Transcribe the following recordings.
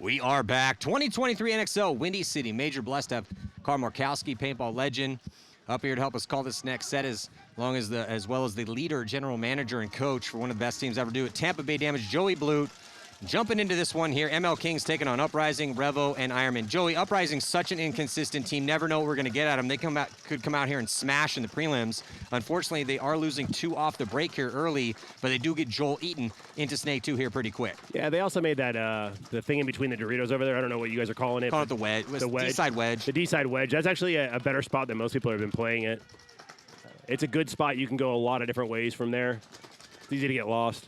We are back. 2023 NXL, Windy City. Major blessed to have Carl Markowski, paintball legend, up here to help us call this next set as well as the leader, general manager, and coach for one of the best teams ever do it. Tampa Bay Damage, Joey Blute. Jumping into this one here, MLKings taking on Uprising, Revo, and Ironmen. Joey, Uprising's such an inconsistent team. Never know what we're going to get at them. They could come out here and smash in the prelims. Unfortunately, they are losing 2 off the break here early, but they do get Joel Eaton into Snake 2 here pretty quick. Yeah, they also made that the thing in between the Doritos over there. I don't know what you guys are calling it. Call it the wedge. The wedge. D-side wedge. The D-side wedge. That's actually a better spot than most people have been playing it. It's a good spot. You can go a lot of different ways from there. It's easy to get lost.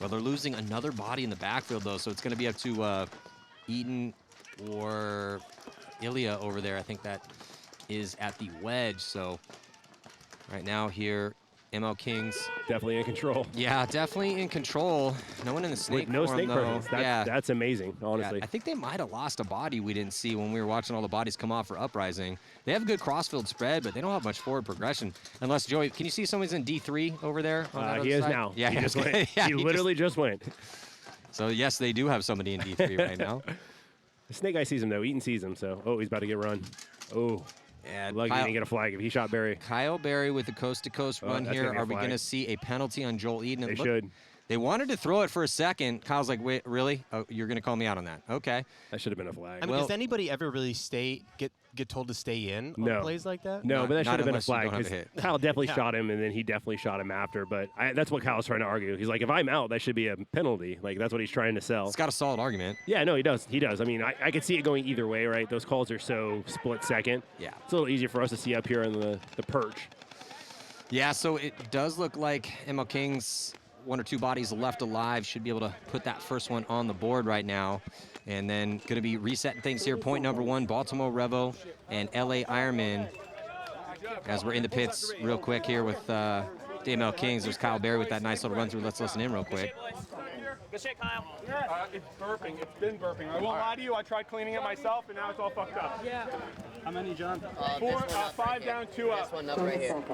Well, they're losing another body in the backfield, though, so it's going to be up to Eaton or Ilya over there. I think that is at the wedge. So right now here, MLKings. Definitely in control. Yeah, definitely in control. No one in the snake With no form, snake presence. That's amazing, honestly. Yeah, I think they might have lost a body we didn't see when we were watching all the bodies come off for Uprising. They have a good crossfield spread, but they don't have much forward progression. Unless, Joey, can you see someone's in D3 over there? He is now. Yeah, he just went. Yeah, he literally just went. So, yes, they do have somebody in D3 right now. The snake guy sees him, though. Eaton sees him, so, oh, he's about to get run. Oh. Yeah, lucky he didn't get a flag if he shot Barry. Kyle Barry with the coast-to-coast run here. Are we going to see a penalty on Joel Eaton? They should. They wanted to throw it for a second. Kyle's like, wait, really? Oh, you're going to call me out on that? Okay. That should have been a flag. I mean, does anybody ever really get told to stay in on plays like that? No, but that should have been a flag. Kyle definitely Yeah. shot him, and then he definitely shot him after. But that's what Kyle's trying to argue. He's like, if I'm out, that should be a penalty. Like, that's what he's trying to sell. It's got a solid argument. Yeah, no, he does. He does. I mean, I could see it going either way, right? Those calls are so split second. Yeah. It's a little easier for us to see up here on the perch. Yeah, so it does look like MLKings, 1 or 2 bodies left alive, should be able to put that first one on the board right now. And then going to be resetting things here. Point number 1, Baltimore Revo and LA Ironmen. As we're in the pits real quick here with the MLKings. There's Kyle Barry with that nice little run through. Let's listen in real quick. Good shit, Kyle. It's burping. It's been burping. I won't lie to you. I tried cleaning it myself, and now it's all fucked up. Yeah. How many, John? 5 down, 2 up. This one up right here.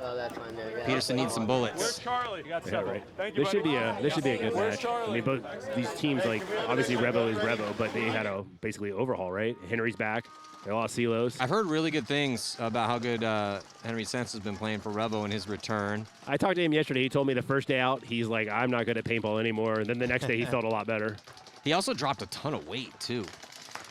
Oh, that's fine there. Yeah. Peterson needs some bullets. Where's Charlie? You got several. Right. Thank you, this should be a good match. I mean, both these teams, like, obviously Revo is Revo, but they had a basically overhaul, right? Henry's back. They lost Silos. I've heard really good things about how good Henry Sense has been playing for Revo in his return. I talked to him yesterday. He told me the first day out, he's like, I'm not good at paintball anymore. And then the next day, he felt a lot better. He also dropped a ton of weight, too.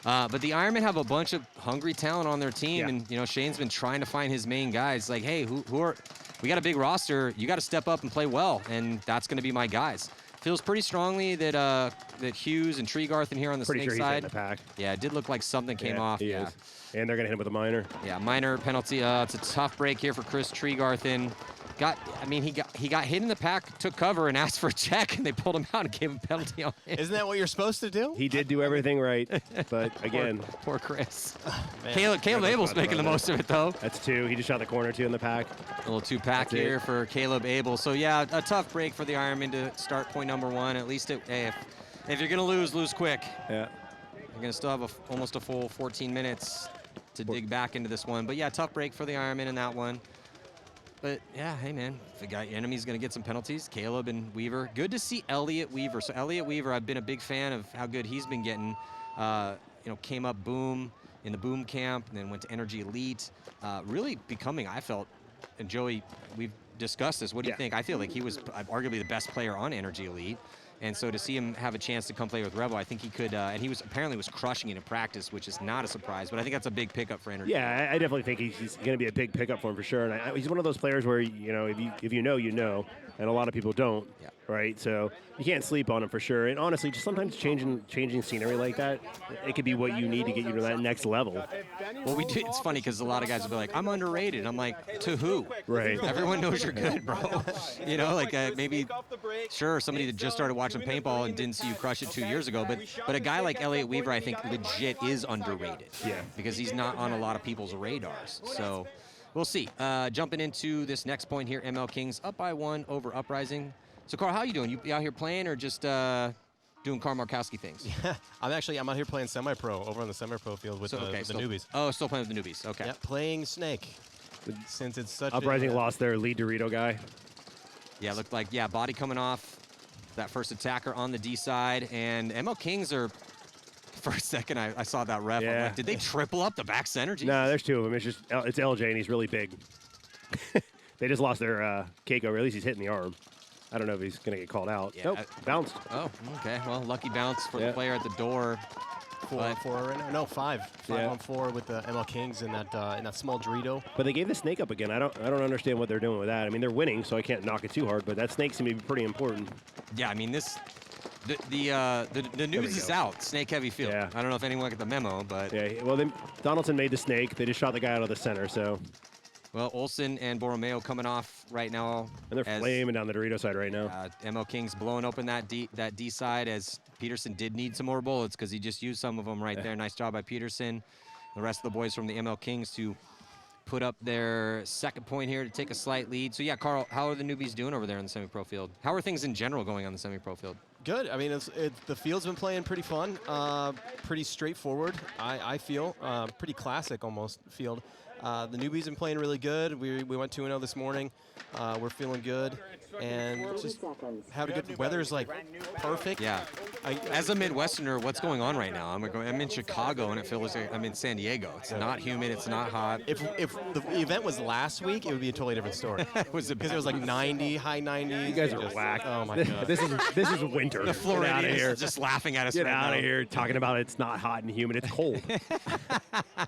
But the Ironmen have a bunch of hungry talent on their team. Yeah. And, Shane's been trying to find his main guys. Like, hey, we got a big roster. You got to step up and play well. And that's going to be my guys. Feels pretty strongly that Hughes and Treegarth in here on the snake side. In the pack. Yeah, it did look like something came off. He is. And they're going to hit him with a minor. Yeah, minor penalty. It's a tough break here for Chris Treegarth in. He got hit in the pack, took cover, and asked for a check, and they pulled him out and gave him a penalty on him. Isn't that what you're supposed to do? He did do everything right, but again. Poor Chris. Caleb Abel's making the most of it, though. That's 2. He just shot the corner 2 in the pack. A little 2-pack here for Caleb Abel. So, yeah, a tough break for the Ironmen to start point number 1. At least, if you're going to lose quick. Yeah. You're going to still have almost a full 14 minutes to dig back into this one. But, yeah, tough break for the Ironmen in that one. But, yeah, hey, man, if the enemy's going to get some penalties, Caleb and Weaver. Good to see Elliot Weaver. So, Elliot Weaver, I've been a big fan of how good he's been getting. Came up boom in the boom camp and then went to Energy Elite. Really becoming, I felt, and Joey, we've discussed this. What do you think? I feel like he was arguably the best player on Energy Elite. And so to see him have a chance to come play with Revo, I think he could, and he was apparently crushing it in practice, which is not a surprise, but I think that's a big pickup for Energy. Yeah, I definitely think he's going to be a big pickup for him for sure. And he's one of those players where, if you know, and a lot of people don't, right? So you can't sleep on him for sure. And honestly, just sometimes changing scenery like that, it could be what you need to get you to that next level. Well, it's funny because a lot of guys will be like, I'm underrated. I'm like, to who? Right. Everyone knows you're good, bro. Maybe, sure, somebody that just started watching paintball and didn't see you crush it 2 years ago, but a guy like Elliot Weaver, I think, legit is underrated. Yeah. Because he's not on a lot of people's radars. So we'll see. Jumping into this next point here, MLKings up by 1 over Uprising. So, Carl, how you doing? You out here playing or just doing Carl Markowski things? Yeah, I'm out here playing semi-pro over on the semi-pro field with the newbies. Oh, still playing with the newbies. Okay. Yeah, playing Snake. Since it's such Uprising lost their lead Dorito guy. Yeah, looked like, body coming off that first attacker on the D side. And MLKings are for a second I saw that ref. I'm Yeah. like, did they triple up the back center? Jesus. No, there's two of them. It's LJ, and he's really big. They just lost their Keiko, or at least he's hitting the arm. I don't know if he's going to get called out. Yeah, Nope, bounced. Oh, okay. Well, lucky bounce for the player at the door. 4 on 4 right now. No, 5 Yeah. on 4 with the MLKings in that small Dorito. But they gave the snake up again. I don't understand what they're doing with that. I mean, they're winning, so I can't knock it too hard. But that snake seems to be pretty important. Yeah, I mean the news is out. Snake heavy field. Yeah. I don't know if anyone got the memo, but Yeah. Well, then Donaldson made the snake. They just shot the guy out of the center. So. well, Olsen and Borromeo coming off right now. And they're flaming down the Dorito side right now. MLKings blowing open that D side as Peterson did need some more bullets because he just used some of them right there. Nice job by Peterson. The rest of the boys from the MLKings to put up their second point here to take a slight lead. So yeah, Carl, how are the newbies doing over there in the semi-pro field? How are things in general going on the semi-pro field? Good. I mean, the field's been playing pretty fun, pretty straightforward. I feel pretty classic almost field. The newbies been playing really good. We went 2-0 this morning. We're feeling good, and just having good. Weather's like perfect. Yeah. As a Midwesterner, what's going on right now? I'm in Chicago, and it feels like I'm in San Diego. It's not humid. It's not hot. If the event was last week, it would be a totally different story. Because it was like 90, high 90s. You guys are whack. Oh my god. This is winter. The Floridians Get out of here. just laughing at us. Get right out now. of here talking about it's not hot and humid. It's cold.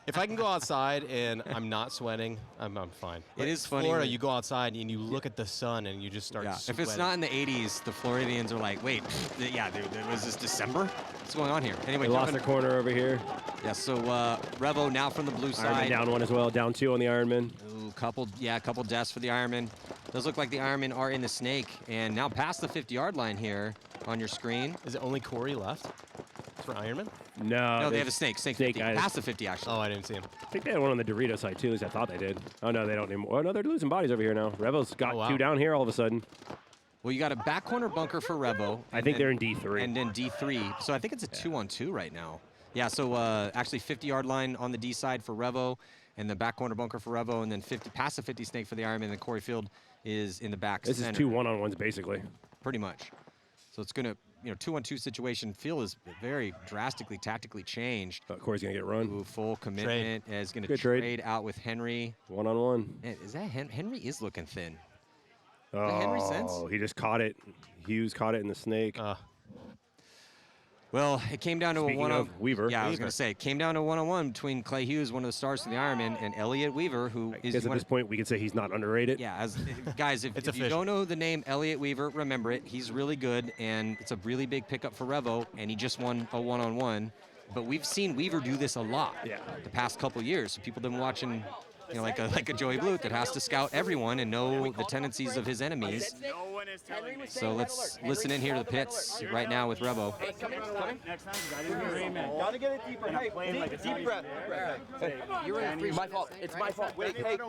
If I can go outside and I'm not sweating, I'm fine. It is funny. Florida, you go outside and you look at the sun and you just start sweating. If it's not in the 80s, the Floridians are like, wait, yeah, dude, was this December? What's going on here? Anyway, They lost their corner over here. Yeah, so Revo now from the blue Ironman side. down one as well. Down 2 on the Ironman. Ooh, couple deaths for the Ironmen. Does look like the Ironmen are in the snake, and now past the 50-yard line here on your screen. Is it only Corey left for Ironman? No, they have a snake 50. guys. Past the 50, actually. Oh, I didn't see him. I think they had one on the Dorito side, too. At least I thought they did. Oh, no, they don't anymore. Oh, no, they're losing bodies over here now. Revo's got 2 down here all of a sudden. Well, you got a back corner bunker for Revo. I think they're in D3. And then D3. So I think it's a 2-on-2 right now. Yeah, so actually 50-yard line on the D side for Revo, and the back corner bunker for Revo, and then past the 50 snake for the Ironman, and then Corey Field is in the back This center. is 2 one-on-ones, basically. Pretty much. So it's going to, 2-on-2 situation. Field is very drastically, tactically changed. Corey's going to get run. Ooh, full commitment. Is going to Good trade out with Henry. One-on-one. Man, is that Henry is looking thin. Henry sense? Oh, he just caught it. Hughes caught it in the snake. Well, it came down to Speaking a one-on of Weaver. Yeah, I was going to say it came down to a one-on-one between Clay Hughes, one of the stars for the Ironman, and Elliot Weaver, who I guess at this point we could say he's not underrated. Yeah, guys, if you don't know the name Elliot Weaver, remember it. He's really good, and it's a really big pickup for Revo, and he just won a one-on-one. But we've seen Weaver do this a lot the past couple years. So people have been watching, like a Joey Bluth that has to scout everyone and know the tendencies of his enemies. So let's listen in here to the pits right now with Revo. Gotta get it deeper. Hey, deep breath. You're in. My fault. It's my fault.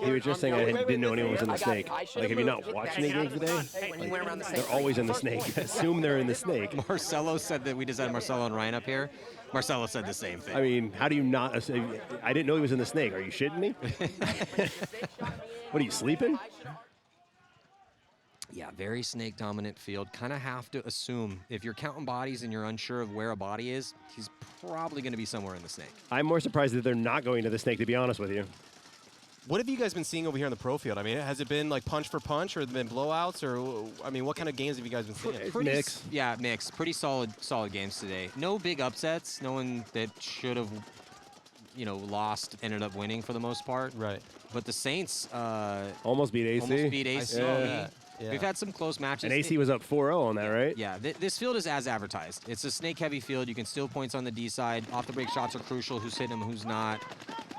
He was just saying I didn't know anyone was in the snake. Like, have you not watched any games today? They're always in the snake. Assume they're in the snake. Marcelo said that we just had Marcelo and Ryan up here. Marcelo said the same thing. I mean, how do you not? I didn't know he was in the snake. Are you shitting me? What are you sleeping? Yeah, very snake dominant field. Kind of have to assume if you're counting bodies and you're unsure of where a body is, he's probably going to be somewhere in the snake. I'm more surprised that they're not going to the snake, to be honest with you. What have you guys been seeing over here on the pro field? I mean, has it been like punch for punch, or has it been blowouts, or I mean, what kind of games have you guys been seeing? Mix. Yeah, mix. Pretty solid games today. No big upsets. No one that should have, lost ended up winning for the most part. Right. But the Saints almost beat AC. Almost beat AC. Yeah. We've had some close matches. And AC was up 4-0 on that, right? Yeah, this field is as advertised. It's a snake-heavy field. You can steal points on the D side. Off-the-break shots are crucial. Who's hitting them, who's not.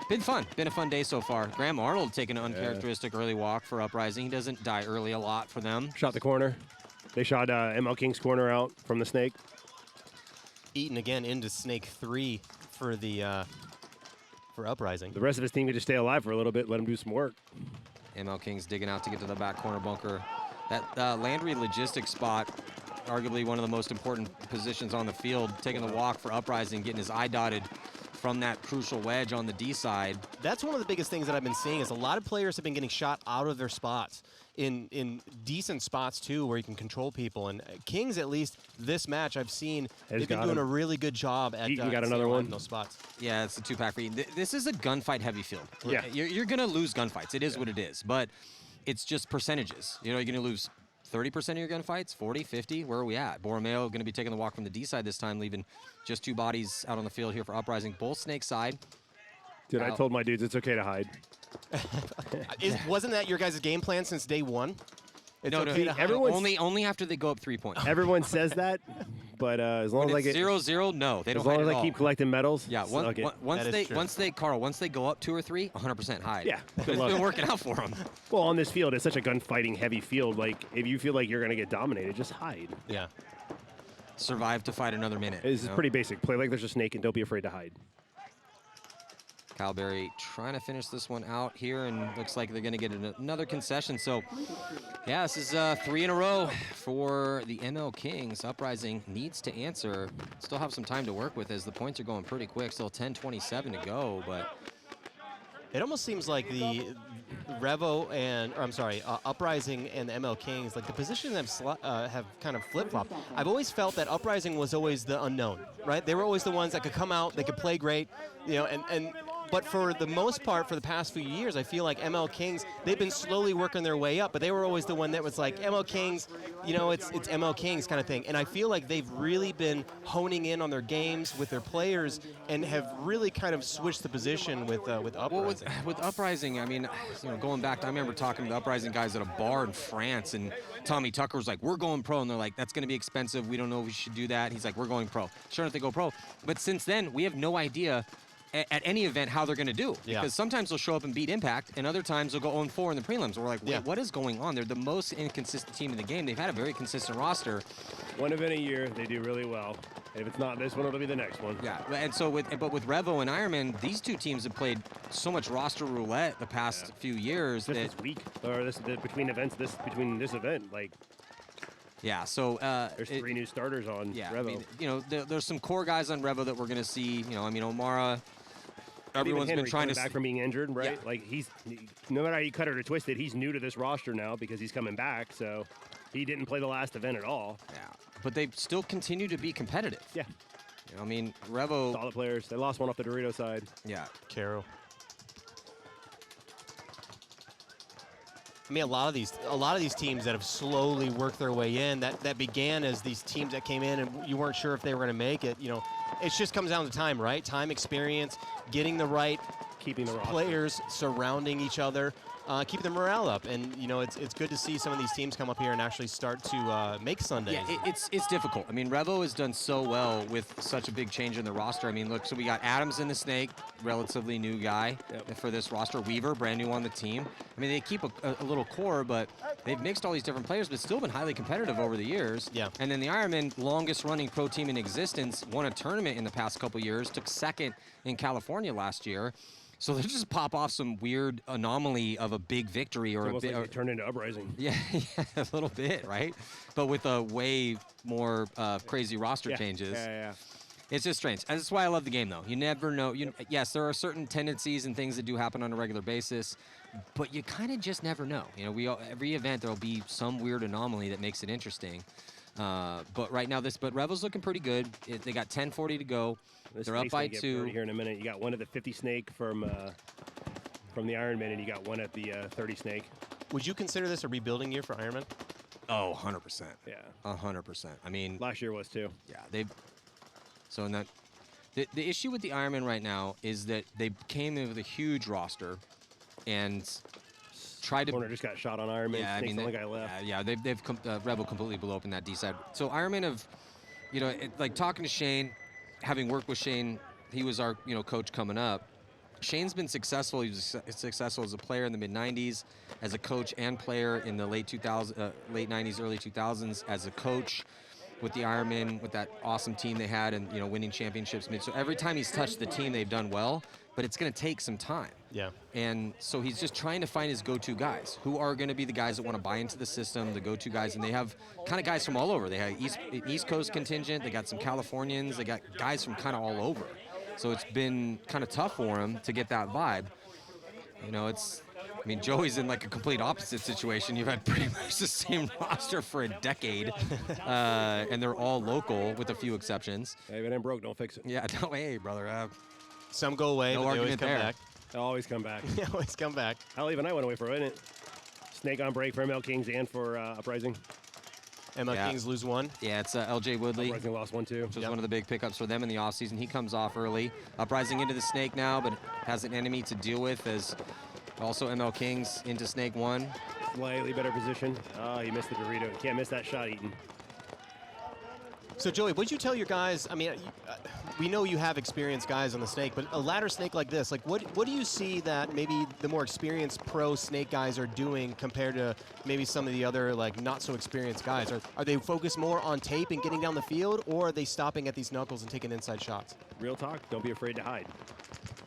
Been fun. Been a fun day so far. Graham Arnold taking an uncharacteristic early walk for Uprising. He doesn't die early a lot for them. Shot the corner. They shot MLKings corner out from the snake. Eaton again into snake 3 for the for Uprising. The rest of his team could just stay alive for a little bit, let him do some work. MLKings digging out to get to the back corner bunker. That Landry logistics spot, arguably one of the most important positions on the field, taking the walk for Uprising, getting his eye dotted from that crucial wedge on the D side. That's one of the biggest things that I've been seeing is a lot of players have been getting shot out of their spots. in decent spots too, where he can control people. And Kings, at least this match I've seen, they've been doing a really good job at you got another one in those spots. Yeah, it's a 2-pack for you. This is a gunfight heavy field. Yeah. You're going to lose gunfights. It is what it is. But it's just percentages. You know, you're going to lose 30% of your gunfights, 40, 50. Where are we at? Borromeo going to be taking the walk from the D side this time, leaving just 2 bodies out on the field here for Uprising. Both snake side. Dude, I told my dudes it's okay to hide. Wasn't that your guys' game plan since day one? It's No, okay no, to hide. only after they go up 3 points. Everyone says that, but as long When as I it's get 0-0, no, they don't as long hide as at I all. keep collecting medals. Yeah, suck it. once they go up 2 or 3, 100% hide. Yeah, it's good luck. been working out for them. Well, on this field, it's such a gunfighting heavy field. Like, if you feel like you're going to get dominated, just hide. Yeah. Survive to fight another minute. This is pretty basic. Play like there's a snake and don't be afraid to hide. Kyle Berry trying to finish this one out here, and looks like they're going to get another concession. So, yeah, this is 3 in a row for the MLKings. Uprising needs to answer. Still have some time to work with as the points are going pretty quick. Still 10:27 to go, but It almost seems like the Revo and, or I'm sorry, Uprising and the MLKings, like the position have kind of flip-flopped. I've always felt that Uprising was always the unknown, right? They were always the ones that could come out, they could play great, you know, but for the most part, for the past few years, I feel like MLKings, they've been slowly working their way up, but they were always the one that was like, MLKings, you know, it's MLKings kind of thing. And I feel like they've really been honing in on their games with their players and have really kind of switched the position with Uprising. well, with Uprising, I mean, you know, going back, I remember talking to the Uprising guys at a bar in France, and Tommy Tucker was like, "We're going pro," and they're like, "That's going to be expensive. We don't know if we should do that." He's like, "We're going pro." Sure enough, they go pro. But since then, we have no idea at any event how they're going to do. Yeah. Because sometimes they'll show up and beat Impact, and other times they'll go 0-4 in the prelims. We're like, wait, what is going on? They're the most inconsistent team in the game. They've had a very consistent roster. One event a year, they do really well. If it's not this one, it'll be the next one. Yeah, and so with Revo and Ironmen, these two teams have played so much roster roulette the past few years Just that this week, or between events, between this event, like yeah. So there's 3 new starters on yeah, Revo. I mean, you know, there's some core guys on Revo that we're going to see. You know, I mean, Omara. Everyone's been trying to back from being injured, right? Yeah. Like no matter how you cut it or twist it, he's new to this roster now because he's coming back. So he didn't play the last event at all. Yeah, but they still continue to be competitive. Yeah, You know, I mean, Revo. solid players. They lost one off the Dorito side. Yeah, Caro. I mean, a lot of these teams that have slowly worked their way in, that began as these teams that came in and you weren't sure if they were going to make it. You know, it just comes down to time, right? Time, experience, getting the right Keeping the roster. players surrounding each other, keeping the morale up. And, you know, it's good to see some of these teams come up here and actually start to make Sundays. yeah, it's difficult. I mean, Revo has done so well with such a big change in the roster. I mean, look, so we got Adams in the Snake, relatively new guy for this roster. Weaver, brand new on the team. I mean, they keep a little core, but they've mixed all these different players, but still been highly competitive over the years. Yeah. And then the Ironmen, longest running pro team in existence, won a tournament in the past couple years, took second in California last year. So they just pop off some weird anomaly of a big victory or Almost like they turned into Uprising. yeah, a little bit, right? But with a way more crazy roster changes. Yeah. It's just strange. And that's why I love the game, though. You never know. Yes, there are certain tendencies and things that do happen on a regular basis, but you kind of just never know. You know, every event there'll be some weird anomaly that makes it interesting. But right now, but Revo's looking pretty good. They got 10:40 to go. They're up by 2. Here in a minute, you got one at the 50 snake from the Ironman, and you got one at the 30 snake. Would you consider this a rebuilding year for Ironman? Oh, 100%. Yeah. 100%. I mean, Last year was too. yeah, so in that, the issue with the Ironmen right now is that they came in with a huge roster and tried to. Corner just got shot on Ironman. Yeah, I Snake's mean, the only guy left. Revo completely blew open that D side. So Ironmen have, you know, like talking to Shane, having worked with Shane, he was our coach coming up. Shane's been successful. He was successful as a player in the mid-'90s, as a coach and player in the late 90s, early 2000s, as a coach with the Ironmen, with that awesome team they had, and winning championships. So every time he's touched the team, they've done well, but it's going to take some time. Yeah. And so he's just trying to find his go-to guys, who are going to be the guys that want to buy into the system, the go-to guys. And they have kind of guys from all over. They have East Coast contingent. They got some Californians. They got guys from kind of all over. So it's been kind of tough for him to get that vibe. You know, I mean, Joey's in like a complete opposite situation. You've had pretty much the same roster for a decade, and they're all local with a few exceptions. Hey, if it ain't broke, don't fix it. Yeah, no way, brother. Some go away, No but they always argument come there. back. They'll always come back. They always come back. Hell, even I went away for a minute. Snake on break for MLKings and for Uprising. MLKings lose one. Yeah, it's LJ Woodley, Uprising lost one too. which was one of the big pickups for them in the offseason. He comes off early. Uprising into the Snake now, but has an enemy to deal with as also MLKings into Snake 1. Slightly better position. Oh, he missed the burrito. You can't miss that shot, Eaton. So, Joey, what'd you tell your guys? I mean, we know you have experienced guys on the Snake, but a ladder Snake like this, like what do you see that maybe the more experienced pro Snake guys are doing compared to maybe some of the other like not so experienced guys? Are they focused more on tape and getting down the field, or are they stopping at these knuckles and taking inside shots? Real talk, don't be afraid to hide.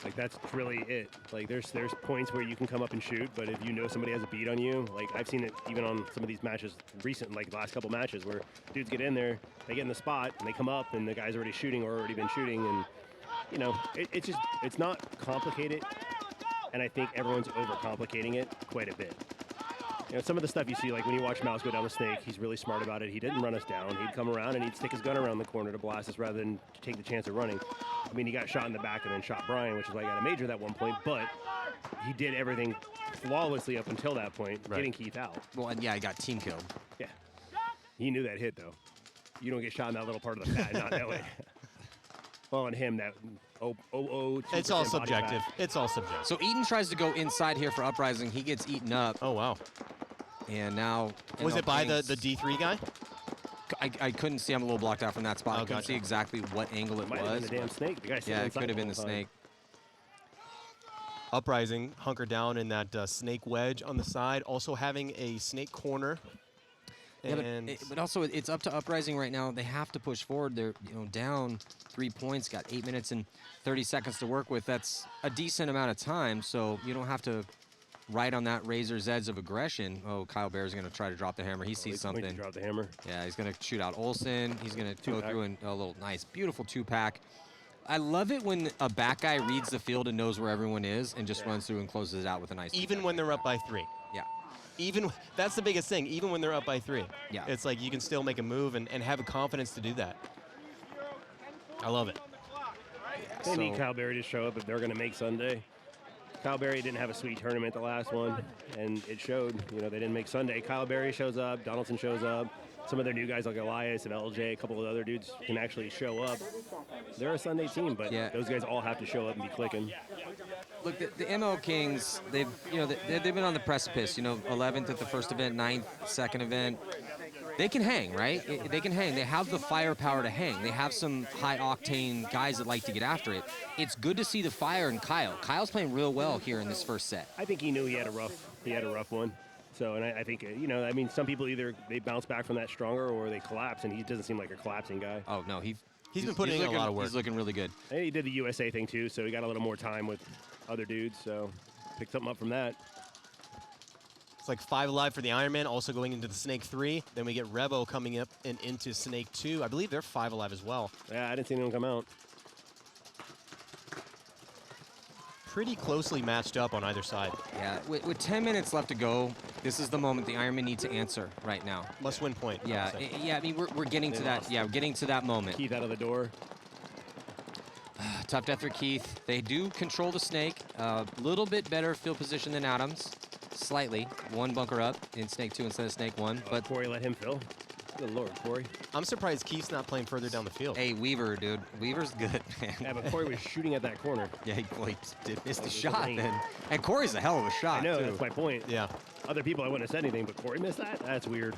Like, that's really it. Like, there's points where you can come up and shoot, but if you know somebody has a beat on you, like, I've seen it even on some of these matches recent, like the last couple matches, where dudes get in there, they get in the spot, and they come up, and the guy's already shooting or already been shooting, and, you know, it's not complicated, and I think everyone's overcomplicating it quite a bit. You know, some of the stuff you see, like when you watch Mouse go down the Snake, he's really smart about it. He didn't run us down. He'd come around and he'd stick his gun around the corner to blast us rather than take the chance of running. I mean, he got shot in the back and then shot Brian, which is why he got a major at that one point, but he did everything flawlessly up until that point, getting Keith out. Well, and yeah, he got team killed. Yeah. He knew that hit, though. You don't get shot in that little part of the fat, not that way. Well, and him, that It's all subjective. It's all subjective. So Eaton tries to go inside here for Uprising. He gets eaten up. Oh, wow. And now... Was it by the MLKings D3 guy? I couldn't see. I'm a little blocked out from that spot. Oh, I couldn't gotcha. see exactly what angle it Might have was. been the damn Snake. The guy Yeah, it could have been the Snake. Uprising, hunker down in that Snake wedge on the side, also having a Snake corner. Yeah, And but also it's up to Uprising right now. They have to push forward. They're down 3 points, got 8 minutes and 30 seconds to work with. That's a decent amount of time, so you don't have to ride on that razor's edge of aggression. Oh, Kyle Bear's going to try to drop the hammer. He sees He's going to something. drop the hammer. Yeah, he's going to shoot out Olsen. He's going to go Two-pack. through a little nice, beautiful two-pack. I love it when a back guy reads the field and knows where everyone is and just runs through and closes it out with a nice even two-pack. when they're up by 3. Yeah. That's the biggest thing. Even when they're up by 3, Yeah. it's like you can still make a move and have a confidence to do that. I love it. They need So- Kyle Berry to show up if they're going to make Sunday. Kyle Berry didn't have a sweet tournament the last one, and it showed. You know, they didn't make Sunday. Kyle Berry shows up. Donaldson shows up. Some of their new guys like Elias and LJ, a couple of other dudes can actually show up. They're a Sunday team, but Yeah. those guys all have to show up and be clicking. Look, the MLKings, they've been on the precipice. 11th at the first event, 9th second event. They can hang, right? They can hang. They have the firepower to hang. They have some high-octane guys that like to get after it. It's good to see the fire in Kyle. Kyle's playing real well here in this first set. I think he knew he had a rough one. So, and I think, I mean, some people either they bounce back from that stronger or they collapse, and he doesn't seem like a collapsing guy. Oh, no, he's been putting in a lot of work. He's looking really good. And he did the USA thing too, so he got a little more time with other dudes, so picked something up from that. It's like 5 alive for the Ironmen, also going into the Snake 3. Then we get Revo coming up and into Snake 2. I believe they're 5 alive as well. Yeah, I didn't see anyone come out. Pretty closely matched up on either side. Yeah, with 10 minutes left to go, this is the moment the Ironmen need to answer right now. Must-win point. I Yeah, would say. I mean, we're getting They to that. lost. Yeah, we're getting to that moment. Keith out of the door. Tough death for Keith. They do control the Snake. A little bit better field position than Adams. Slightly. One bunker up in Snake 2 instead of Snake 1. But Corey let him fill. Good Lord, Corey. I'm surprised Keith's not playing further down the field. Hey, Weaver, dude. Weaver's good, man. Yeah, but Corey was shooting at that corner. Yeah, he did miss the was shot lane. then. And Corey's a hell of a shot, I know, too. that's my point. Yeah. Other people, I wouldn't have said anything, but Corey missed that? That's weird.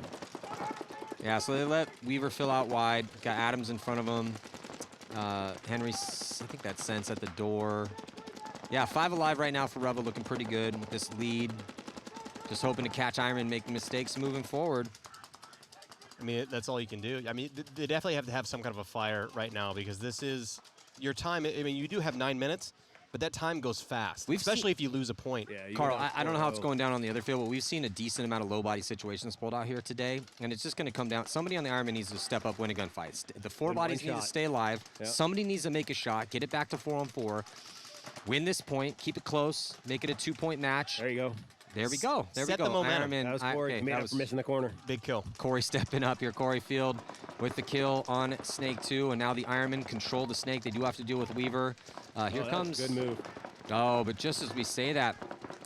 Yeah, so they let Weaver fill out wide. Got Adams in front of him. Henry's, I think that's Sense at the door. Yeah, 5 alive right now for Revo, looking pretty good with this lead. Just hoping to catch Ironman making mistakes moving forward. I mean, that's all you can do. I mean, they definitely have to have some kind of a fire right now because this is your time. I mean, you do have 9 minutes, but that time goes fast, especially if you lose a point. Yeah, you Carl, got I don't know how it's 4-0. going down on the other field, but we've seen a decent amount of low body situations pulled out here today, and it's just going to come down. Somebody on the Ironman needs to step up, win a gunfight. The 4 Win bodies one need to shot. stay alive. Yep. Somebody needs to make a shot, get it back to 4-on-4, win this point, keep it close, make it a 2-point match. There you go. There we go. There Set we go. the momentum. Ironman, That was Corey. Made up for missing the corner. Big kill. Corey stepping up here. Corey Field with the kill on Snake 2, and now the Ironmen control the Snake. They do have to deal with Weaver. Here comes. Good move. Oh, but just as we say that,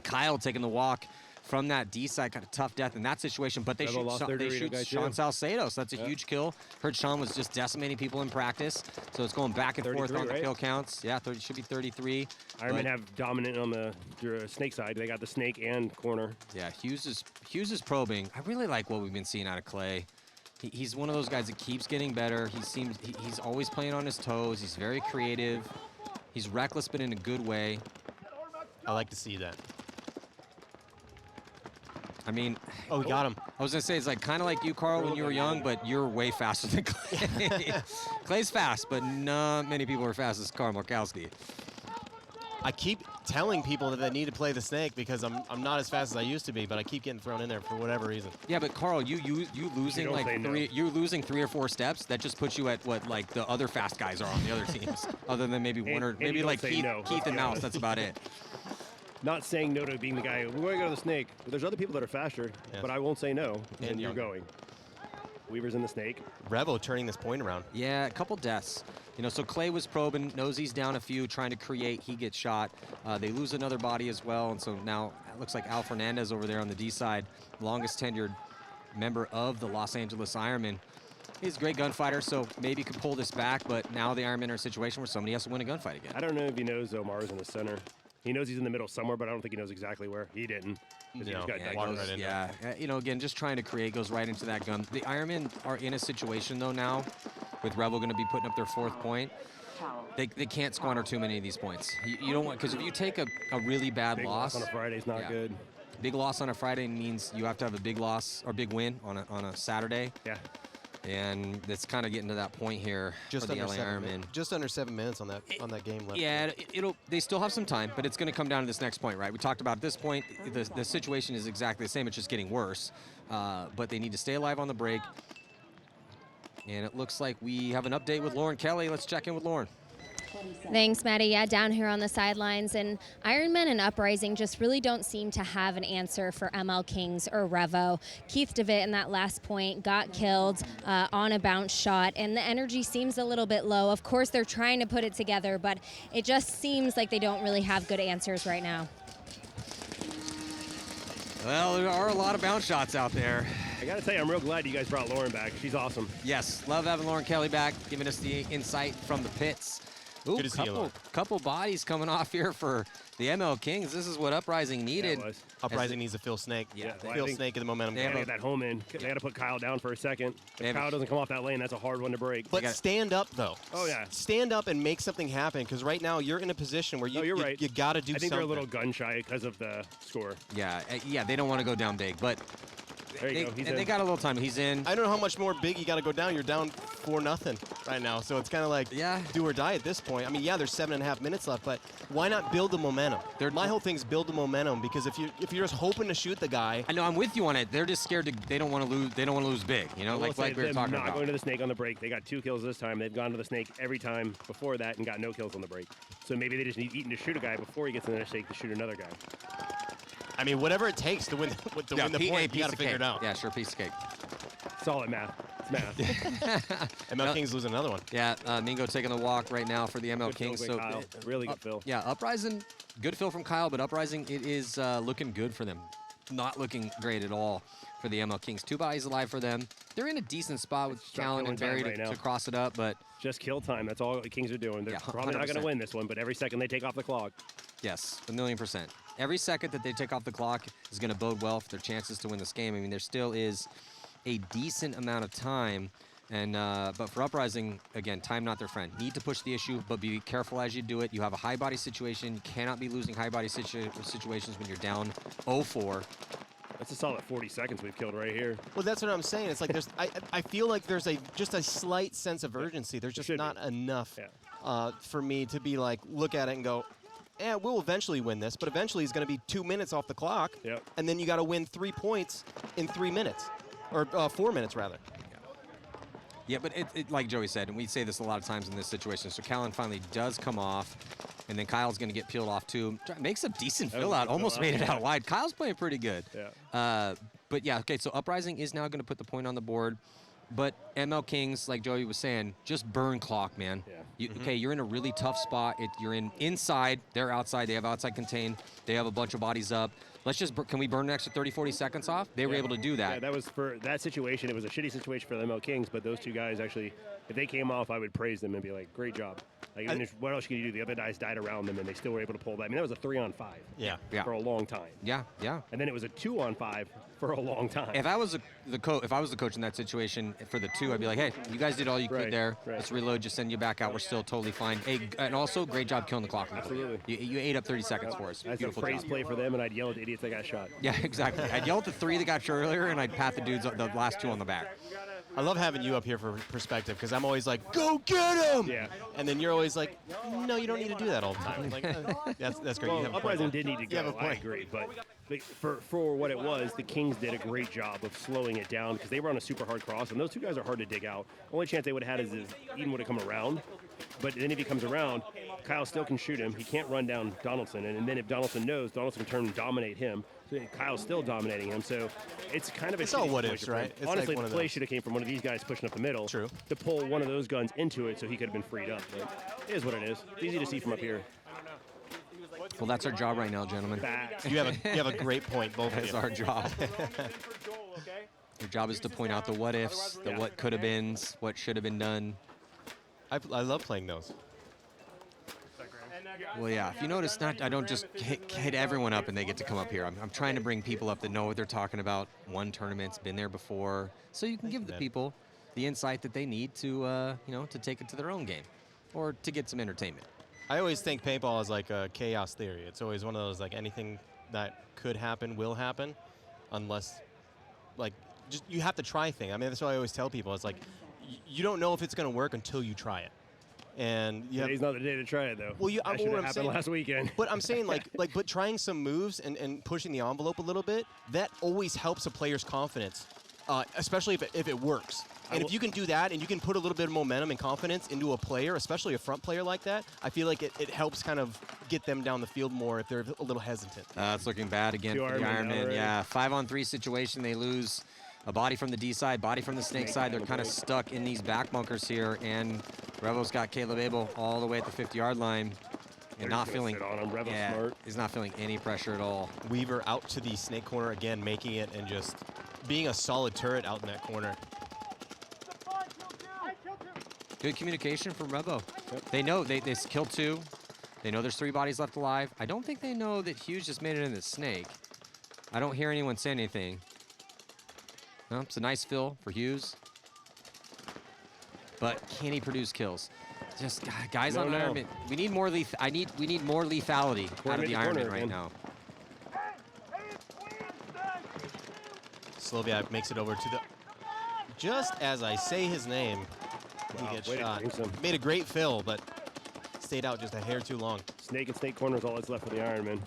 Kyle taking the walk from that D side, got a tough death in that situation, but they shoot Sean Salcedo, so that's a huge kill. Heard Sean was just decimating people in practice, so it's going back and forth on the kill counts. Yeah, 30, should be 33. Ironmen have dominant on the Snake side. They got the Snake and corner. Yeah, Hughes is probing. I really like what we've been seeing out of Clay. He's one of those guys that keeps getting better. He's always playing on his toes. He's very creative. He's reckless, but in a good way. I like to see that. I mean, oh, we got him. I was gonna say it's like kind of like you, Carl, when you were young, but you're way faster than Clay. Clay's fast, but not many people are fast as Carl Markowski. I keep telling people that they need to play the Snake because I'm not as fast as I used to be, but I keep getting thrown in there for whatever reason. Yeah, but Carl, you losing like you're losing 3 or 4 steps. That just puts you at what like the other fast guys are on the other teams, other than maybe one or maybe like Keith and Mouse. That's about it. Not saying no to being the guy, we're going to go to the Snake. But there's other people that are faster, but I won't say no. And you're going. Weaver's in the Snake. Revo turning this point around. Yeah, a couple deaths. You know, so Clay was probing, knows he's down a few, trying to create. He gets shot. They lose another body as well, and so now it looks like Al Fernandez over there on the D side, longest tenured member of the Los Angeles Ironmen. He's a great gunfighter, so maybe could pull this back, but now the Ironmen are in a situation where somebody has to win a gunfight again. I don't know if he knows Omar's in the center. He knows he's in the middle somewhere, but I don't think he knows exactly where. He didn't. Yeah, you know, again, just trying to create, goes right into that gun. The Ironmen are in a situation, though, now, with Revo going to be putting up their 4th point. They can't squander too many of these points. You don't want, because if you take a really bad loss on a Friday is not good. Big loss on a Friday means you have to have a big loss or big win on a Saturday. Yeah. And it's kind of getting to that point here for the LA Ironmen. Just under 7 minutes on that game left. Yeah, they still have some time, but it's going to come down to this next point, right? We talked about at this point, the situation is exactly the same. It's just getting worse. But they need to stay alive on the break. And it looks like we have an update with Lauren Kelly. Let's check in with Lauren. Thanks, Maddie. Yeah, down here on the sidelines, and Ironmen and Uprising just really don't seem to have an answer for MLKings or Revo. Keith DeVitt in that last point got killed on a bounce shot, and the energy seems a little bit low. Of course, they're trying to put it together, but it just seems like they don't really have good answers right now. Well, there are a lot of bounce shots out there. I got to tell you, I'm real glad you guys brought Lauren back. She's awesome. Yes, love having Lauren Kelly back, giving us the insight from the pits. Ooh, good to see you, Lauren. Couple bodies coming off here for the MLKings. This is what Uprising needed. Yeah, Uprising needs to Phil Snake. Yeah, Phil Snake in the momentum. They had to get that home in. They had to put Kyle down for a second. If Kyle doesn't come off that lane, that's a hard one to break. But stand up, though. Oh, yeah. Stand up and make something happen, because right now you're in a position where you got to do something. I think they're a little gun shy because of the score. Yeah, they don't want to go down big, but there you go. They got a little time. He's in. I don't know how much more big you got to go down. You're down 4-0 right now, so it's kind of like do or die at this point. I mean, yeah, there's 7.5 minutes left, but why not build the momentum? My whole thing's build the momentum, because if you're just hoping to shoot the guy, I know I'm with you on it. They're just scared to. They don't want to lose. They don't want to lose big. You know, like we were talking about. Not going to the Snake on the break. They got 2 kills this time. They've gone to the Snake every time before that and got no kills on the break. So maybe they just need Eaton to shoot a guy before he gets in the Snake to shoot another guy. I mean, whatever it takes to win the point, you got to figure it out. Yeah, sure, piece of cake. Solid math. It's math. MLKings losing another one. Yeah, Mingo taking the walk right now for the MLKings. So really good fill. Yeah, Uprising, good fill from Kyle, but Uprising, it is looking good for them. Not looking great at all for the MLKings. 2 bodies alive for them. They're in a decent spot with Callan and Barry to cross it up, but just kill time. That's all the Kings are doing. They're probably not going to win this one, but every second they take off the clock. Yes, 1,000,000%. Every second that they take off the clock is going to bode well for their chances to win this game. I mean, there still is a decent amount of time, and but for Uprising, again, time not their friend. Need to push the issue, but be careful as you do it. You have a high body situation. You cannot be losing high body situations when you're down 0-4. That's a solid 40 seconds we've killed right here. Well, that's what I'm saying. It's like there's, I feel like there's just a slight sense of urgency. There's just not enough for me to be like, look at it and go, yeah, we'll eventually win this, but eventually it's going to be 2 minutes off the clock, and then you got to win 3 points in 3 minutes, or 4 minutes rather. Yeah, but it, like Joey said, and we say this a lot of times in this situation, so Callan finally does come off. And then Kyle's going to get peeled off too. Makes a decent fill out. Almost made it out wide. Kyle's playing pretty good. Yeah. But yeah, okay, so Uprising is now going to put the point on the board. But MLKings, like Joey was saying, just burn clock, man. Yeah. Okay, you're in a really tough spot. You're inside. They're outside. They have outside contained. They have a bunch of bodies up. Let's just, can we burn an extra 30, 40 seconds off? They were able to do that. Yeah, that was for that situation. It was a shitty situation for the MLKings, but those two guys actually, if they came off, I would praise them and be like, great job. Like, what else can you do? The other guys died around them, and they still were able to pull that. I mean, that was a 3-on-5 Yeah. for a long time. Yeah. And then it was a 2-on-5 for a long time. If I was the coach in that situation for the 2, I'd be like, hey, you guys did all you could there. Right. Let's reload, just send you back out. We're still totally fine. Hey, and also, great job killing the clock. Absolutely. You ate up 30 seconds for us. That's Beautiful a praise job. play for them, and I'd yell at the idiots that got shot. Yeah, exactly. I'd yell at the 3 that got shot earlier, and I'd pat the dudes, the last 2 on the back. I love having you up here for perspective because I'm always like, go get him! Yeah. And then you're always like, no, you don't need to do that all the time. Like, that's great. Well, You have a point Uprising there. did need to You have go. a I point. agree, but for what it was, the Kings did a great job of slowing it down because they were on a super hard cross, and those 2 guys are hard to dig out. Only chance they would have had is if Eden would have come around, but then if he comes around, Kyle still can shoot him. He can't run down Donaldson, and then if Donaldson knows, Donaldson can turn and dominate him. So Kyle's still dominating him, so it's kind of a It's all shitty what situation ifs, for him. right? It's Honestly, like one the of play those. should have came from one of these guys pushing up the middle. True. To pull one of those guns into it so he could have been freed up. But it is what it is. It's easy to see from up here. Well, that's our job right now, gentlemen. Facts. You have a great point, both of That's you. our job. Your job is to point out the what ifs, the what could have beens, what should have been done. I love playing those. Well, yeah. If you notice, I don't just hit everyone up and they get to come up here. I'm trying to bring people up that know what they're talking about. Won tournaments, been there before, so you can give the people the insight that they need to, to take it to their own game, or to get some entertainment. I always think paintball is like a chaos theory. It's always one of those, like, anything that could happen will happen, unless, like, just you have to try things. I mean, that's what I always tell people. It's like, you don't know if it's going to work until you try it. And you Today's not the day to try it, though. Well, that should have happened last weekend. But I'm saying, but trying some moves and pushing the envelope a little bit, that always helps a player's confidence, especially if it works. And if you can do that and you can put a little bit of momentum and confidence into a player, especially a front player like that, I feel like it helps kind of get them down the field more if they're a little hesitant. It's looking bad again for the Ironmen. Yeah, 5-on-3 situation. They lose a body from the D side, body from the snake side. They're kind of stuck in these back bunkers here, and Revo's got Caleb Abel all the way at the 50-yard line. And not feeling, he's not feeling any pressure at all. Weaver out to the snake corner again, making it and just being a solid turret out in that corner. Good communication from Revo. They know they killed 2. They know there's 3 bodies left alive. I don't think they know that Hughes just made it in the snake. I don't hear anyone say anything. No, it's a nice fill for Hughes. But can he produce kills? Just guys on Ironman. We need more we need more lethality out of the Ironman right now. Sloviak makes it over to the... Just as I say his name, he gets shot. Made a great fill, but stayed out just a hair too long. Snake and snake corner is all that's left for the Ironman.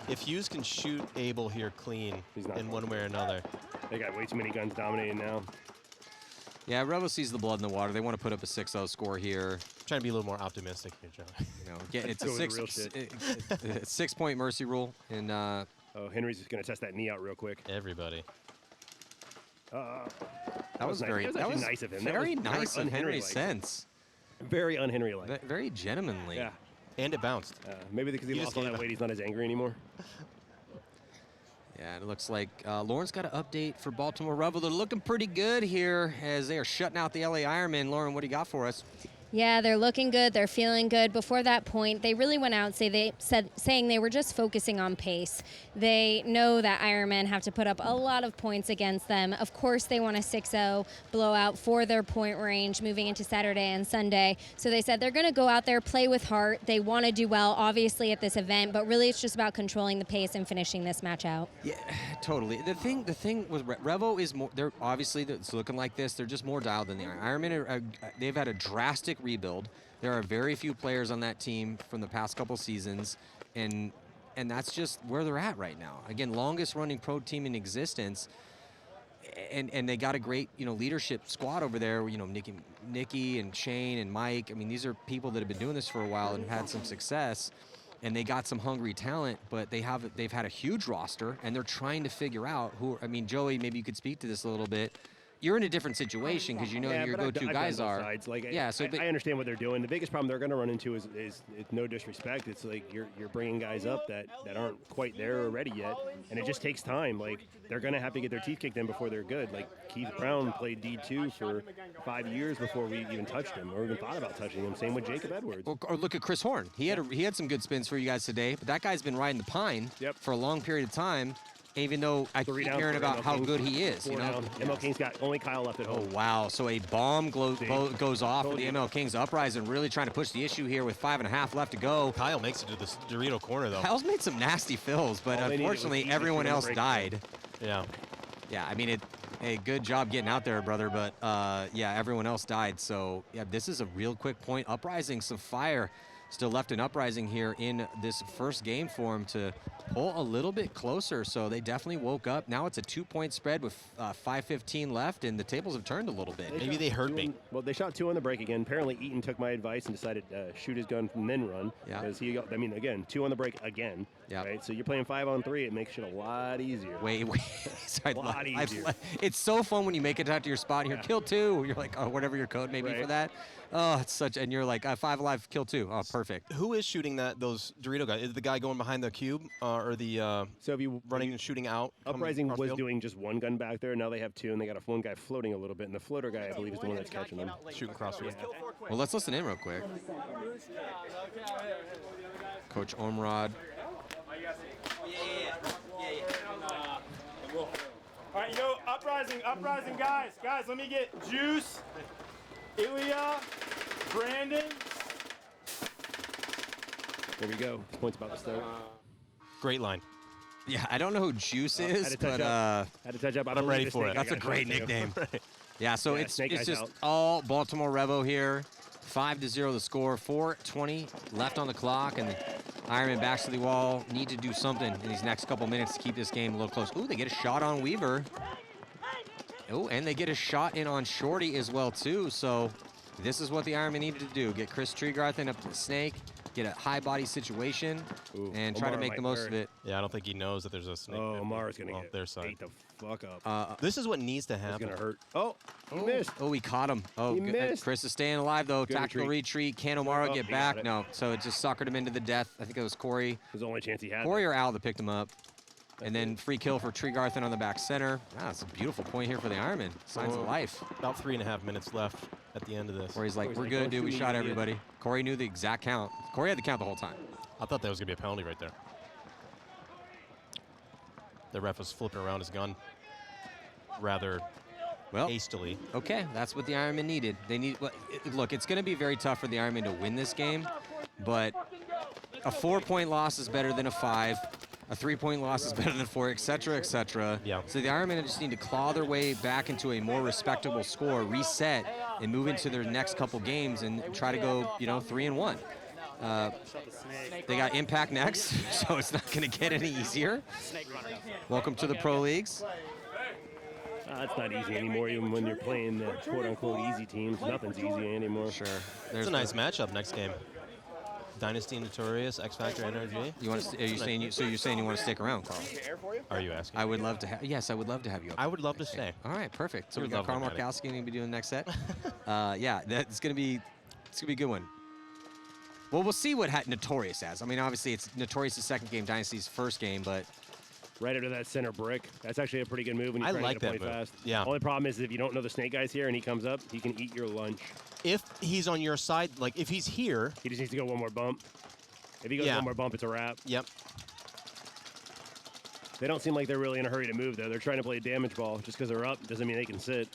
If Hughes can shoot Abel here clean in one way or another. They got way too many guns dominating now. Yeah, Revo sees the blood in the water. They want to put up a 6-0 score here. Trying to be a little more optimistic here, John. It's a 6-point mercy rule. And oh, Henry's just going to test that knee out real quick. Everybody. That was very nice of him. Very nice of Henry Sense. Very un-Henry-like. Very gentlemanly. Yeah. And it bounced. Maybe because he lost all that weight, he's not as angry anymore. Yeah, it looks like Lauren's got an update for Baltimore Revo. They're looking pretty good here as they are shutting out the LA Ironmen. Lauren, what do you got for us? Yeah, they're looking good. They're feeling good. Before that point, they really went out saying they were just focusing on pace. They know that Ironmen have to put up a lot of points against them. Of course, they want a 6-0 blowout for their point range moving into Saturday and Sunday. So they said they're going to go out there, play with heart. They want to do well, obviously, at this event, but really it's just about controlling the pace and finishing this match out. Yeah, totally. The thing with Revo is more. They're obviously it's looking like this. They're just more dialed than the Ironmen. They've had a drastic rebuild. There are very few players on that team from the past couple seasons, and that's just where they're at right now. Again, longest running pro team in existence. and they got a great, leadership squad over there. Nikki and Shane and Mike. I mean, these are people that have been doing this for a while and had some success, and they got some hungry talent. But they've had a huge roster, and they're trying to figure out who. I mean, Joey, maybe you could speak to this a little bit. You're in a different situation because your go-to guys are. Sides. Like, yeah, I understand what they're doing. The biggest problem they're going to run into is no disrespect. It's like you're bringing guys up that aren't quite there or ready yet, and it just takes time. Like they're going to have to get their teeth kicked in before they're good. Like Keith Brown played D2 for 5 years before we even touched him or even thought about touching him. Same with Jacob Edwards. Or look at Chris Horn. He had some good spins for you guys today, but that guy's been riding the pine for a long period of time. Even though I keep hearing about how good he is, MLKings got only Kyle left at home. Oh, wow. So a bomb goes off for the MLKings. Uprising really trying to push the issue here with 5.5 left to go. Kyle makes it to the Dorito corner, though. Kyle's made some nasty fills, but unfortunately everyone else died. Yeah. Yeah, I mean, hey, good job getting out there, brother, but yeah, everyone else died. So, yeah, this is a real quick point. Uprising, some fire still left in Uprising here in this first game for him to pull a little bit closer. So they definitely woke up. Now it's a 2-point spread with 5:15 left, and the tables have turned a little bit. Maybe they heard me. Well, they shot 2 on the break again. Apparently, Eaton took my advice and decided to shoot his gun and then run. Yeah. Because again, 2 on the break again. Yeah. Right. So you're playing 5-on-3. It makes it a lot easier. Wait. Sorry, a lot easier. It's so fun when you make it out to your spot and you're kill 2. You're like, oh, whatever your code may be for that. Oh, it's such, and you're like 5 alive, kill 2. Oh, perfect. Who is shooting those Dorito guys? Is it the guy going behind the cube or the so if you running and shooting out? Uprising was doing just 1 gun back there. Now they have 2, and they got one guy floating a little bit, and the floater guy, I believe, is the one that's catching them. Shooting crossfield. Well, let's listen in real quick. Coach Ormrod. All right, yo, Uprising, guys, let me get Juice, Ilya, Brandon. There we go. This point's about to start. Great line. Yeah, I don't know who Juice is, but had to touch up. I'm ready for it. That's a great nickname. Yeah, so it's just out. all Baltimore Revo here. 5-0 the score. 4:20 left on the clock, and the Ironmen backs to the wall. Need to do something in these next couple minutes to keep this game a little close. Ooh, they get a shot on Weaver. Oh, and they get a shot in on Shorty as well, too. So this is what the Ironmen needed to do. Get Chris Tregarthen up to the snake, get a high body situation, and try to make the most of it. Yeah, I don't think he knows that there's a snake. Oh, Omar's going to get their side. ate the fuck up. This is what needs to happen. It's going to hurt. Oh, he missed. Oh, he caught him. Oh, he missed. Chris is staying alive, though. Good Tactical retreat. Can Omara get back? No. So it just suckered him into the death. I think it was Corey. It was the only chance he had. Corey or Al that picked him up. And then free kill for Tregarthen on the back center. Ah, it's a beautiful point here for the Ironmen. Signs of life. About 3.5 minutes left at the end of this. Where he's like, we're good, dude. We shot everybody. Corey knew the exact count. Corey had the count the whole time. I thought that was going to be a penalty right there. The ref was flipping around his gun rather hastily. Okay, that's what the Ironmen needed. They need. Look, it's going to be very tough for the Ironmen to win this game, but a 4-point loss is better than a 5. A 3-point loss is better than 4, et cetera, et cetera. Yeah. So the Ironmen just need to claw their way back into a more respectable score, reset, and move into their next couple games and try to go, 3-1. They got Impact next, so it's not going to get any easier. Welcome to the Pro Leagues. It's not easy anymore, even when you're playing the quote-unquote easy teams. Nothing's easy anymore. Sure. It's a nice matchup next game. Dynasty Notorious, X Factor NRG. You want to? You're saying you want to stick around, Carl? Are you asking? I would love to have. Yes, I would love to have you. I would love to stay. All right, perfect. So we got Carl Markowski going to be doing the next set. Yeah, that's going to be. It's going to be a good one. Well, we'll see what Notorious has. I mean, obviously, it's Notorious' second game, Dynasty's first game, but. Right under that center brick. That's actually a pretty good move when you try to get a point fast. Yeah. Only problem is if you don't know the snake guy's here and he comes up, he can eat your lunch. If he's on your side, like if he's here. He just needs to go one more bump. If he goes one more bump, it's a wrap. Yep. They don't seem like they're really in a hurry to move, though. They're trying to play damage ball. Just because they're up doesn't mean they can sit.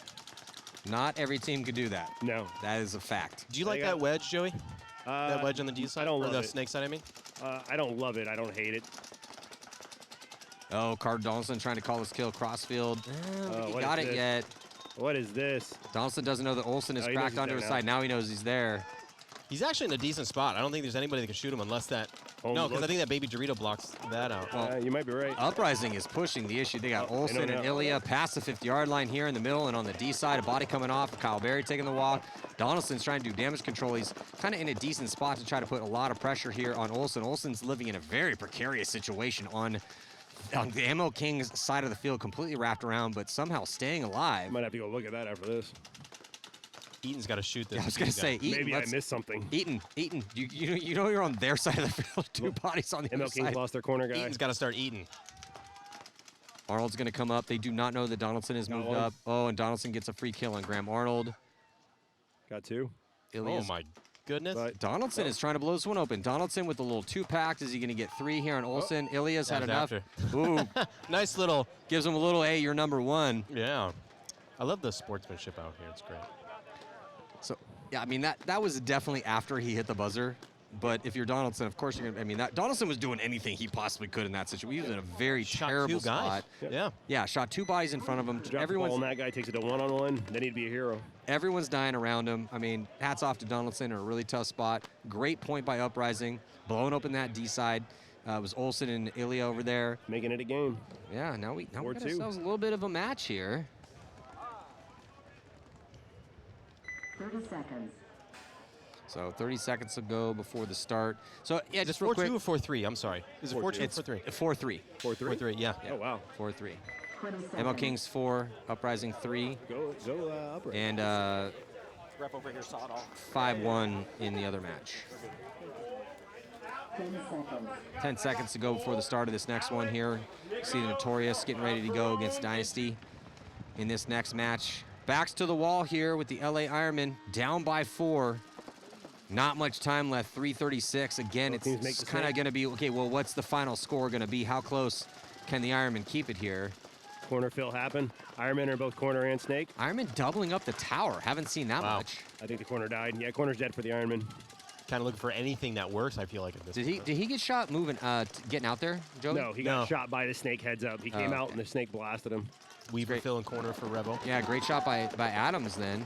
Not every team could do that. No. That is a fact. Do you like that wedge, Joey? That wedge on the D side? I don't love the it. snake side, I mean? I don't love it. I don't hate it. Oh, Card Donaldson trying to call his kill crossfield. He got it yet. What is this? Donaldson doesn't know that Olsen is cracked onto his side. Now he knows he's there. He's actually in a decent spot. I don't think there's anybody that can shoot him unless that. No, because I think that baby Dorito blocks that out. Well, you might be right. Uprising is pushing the issue. They got Olsen and Ilya past the 50-yard line here in the middle, and on the D side, a body coming off. Kyle Berry taking the walk. Donaldson's trying to do damage control. He's kind of in a decent spot to try to put a lot of pressure here on Olsen. Olsen's living in a very precarious situation on the MLKings side of the field, completely wrapped around, but somehow staying alive. Might have to go look at that after this. Eaton's got to shoot this. Yeah, I was going to say, Eaton. Maybe I missed something. Eaton, you know you're on their side of the field. Two bodies on the other side. MLKings lost their corner guy. Eaton's got to start eating. Arnold's going to come up. They do not know that Donaldson has moved up. Oh, and Donaldson gets a free kill on Graham Arnold. Got 2. Oh, my goodness. Donaldson is trying to blow this one open. Donaldson with a little 2-pack. Is he going to get 3 here on Olsen? Ilya's had enough. Ooh. Nice little. Gives him a little, hey, you're number 1. Yeah. I love the sportsmanship out here. It's great. So, yeah, I mean, that was definitely after he hit the buzzer. But if you're Donaldson, of course you're going to, I mean, Donaldson was doing anything he possibly could in that situation. He was in a very terrible spot. Yeah. Yeah, shot 2 bodies in front of him. Everyone's, and that guy takes it to 1-on-1. Then he'd be a hero. Everyone's dying around him. I mean, hats off to Donaldson in a really tough spot. Great point by Uprising. Blowing open that D side. It was Olsen and Ilya over there. Making it a game. Yeah, now we got ourselves a little bit of a match here. 30 seconds. So 30 seconds to go before the start. So yeah, just real 4-2 quick. or 4-3? I'm sorry. Is it 4-2 or 4-3? 4-3. 4-3, yeah. Oh, wow. 4-3. MLKings 4, Uprising 3. Go Uprising. And 5-1 in the other match. 10 seconds to go before the start of this next one here. See the Notorious getting ready to go against Dynasty in this next match. Backs to the wall here with the LA Ironmen, down by 4. Not much time left, 3:36. Again, it's kind of going to be, okay, well, what's the final score going to be? How close can the Ironmen keep it here? Corner fill happen. Ironmen are both corner and snake. Ironmen doubling up the tower. Haven't seen that much. I think the corner died. Yeah, corner's dead for the Ironmen. Kind of looking for anything that works, I feel like, at this point. Did he get shot moving, getting out there, Joey? No, he got shot by the snake heads up. He came out and the snake blasted him. Weaver filling corner for Revo. Yeah, great shot by Adams then.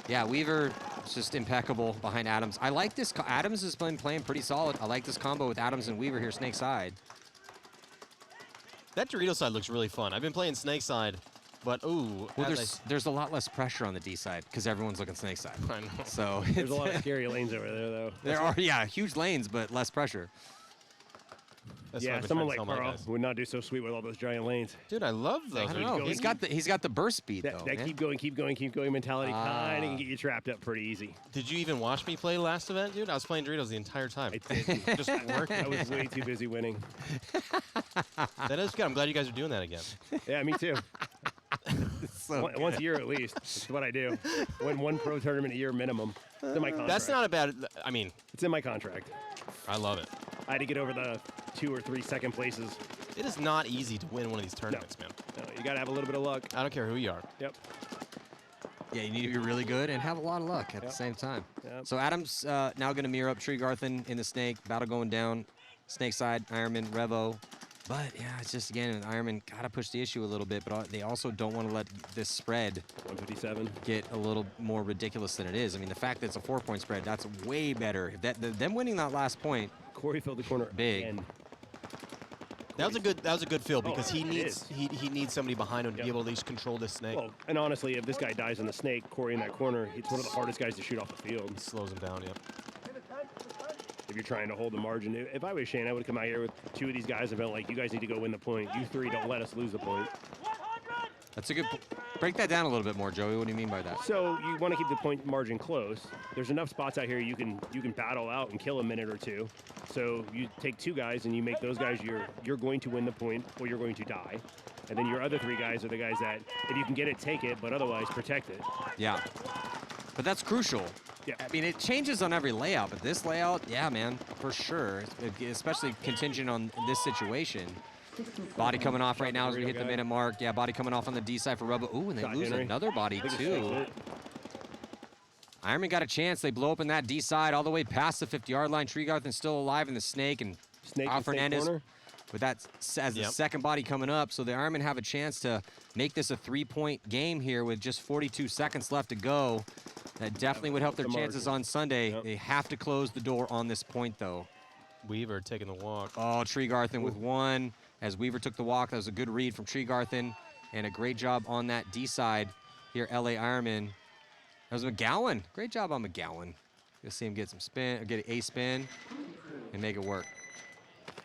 Yeah, Weaver is just impeccable behind Adams. I like this. Adams has been playing pretty solid. I like this combo with Adams and Weaver here, snake side. That Dorito side looks really fun. I've been playing snake side, but ooh. Well, there's a lot less pressure on the D side because everyone's looking snake side. I know. So there's a lot of scary lanes over there, though. There are, yeah, huge lanes, but less pressure. That's yeah, someone like Carl would not do so sweet with all those giant lanes. Dude, I love those. I don't know. He's got the burst speed though. That keep going mentality kind of can get you trapped up pretty easy. Did you even watch me play last event, dude? I was playing Doritos the entire time. I did. Just working. I was way too busy winning. That is good. I'm glad you guys are doing that again. Yeah, me too. So once a year at least. That's what I do. Win 1 pro tournament a year minimum. It's in my contract. That's not a bad. I mean, it's in my contract. I love it. I had to get over the 2 or 3 second places. It is not easy to win one of these tournaments, man. No, you got to have a little bit of luck. I don't care who you are. Yep. Yeah, you need to be really good and have a lot of luck at the same time. Yep. So Adams now going to mirror up Tregarthen in the snake. Battle going down. Snake side, Ironman, Revo. But, yeah, it's just, again, Ironman got to push the issue a little bit, but they also don't want to let this spread 157 get a little more ridiculous than it is. I mean, the fact that it's a 4-point spread, that's way better. Them winning that last point, Corey filled the corner big. Again. That was a good fill because he needs somebody behind him to be able to at least control this snake. Well, and honestly, if this guy dies on the snake, Corey in that corner, he's one of the hardest guys to shoot off the field. It slows him down, yep. If you're trying to hold the margin. If I was Shane, I would come out here with 2 of these guys and been like, you guys need to go win the point. You 3 don't let us lose the point. That's a good break that down a little bit more, Joey. What do you mean by that? So you want to keep the point margin close. There's enough spots out here you can battle out and kill a minute or 2. So you take 2 guys and you make those guys you're going to win the point or you're going to die. And then your other 3 guys are the guys that if you can get it, take it, but otherwise protect it. Yeah. But that's crucial. Yeah. I mean, it changes on every layout, but this layout, yeah, man, for sure. Especially contingent on this situation. Body coming off right now as we hit the minute mark. Yeah, body coming off on the D side for Revo. Ooh, and they lose another body, too. Ironman got a chance. They blow open that D side all the way past the 50-yard line. Tregarthen's still alive in the snake, and Fernandez with that as the second body coming up. So the Ironmen have a chance to make this a 3-point game here with just 42 seconds left to go. That definitely would help their The chances margin. on Sunday. Yep. They have to close the door on this point, though. Weaver taking the walk. Oh, Tregarthen with one. As Weaver took the walk, that was a good read from Tregarthen. And a great job on that D side here, LA Ironman. That was McGowan. Great job on McGowan. You'll see him get some spin, or get a spin, and make it work.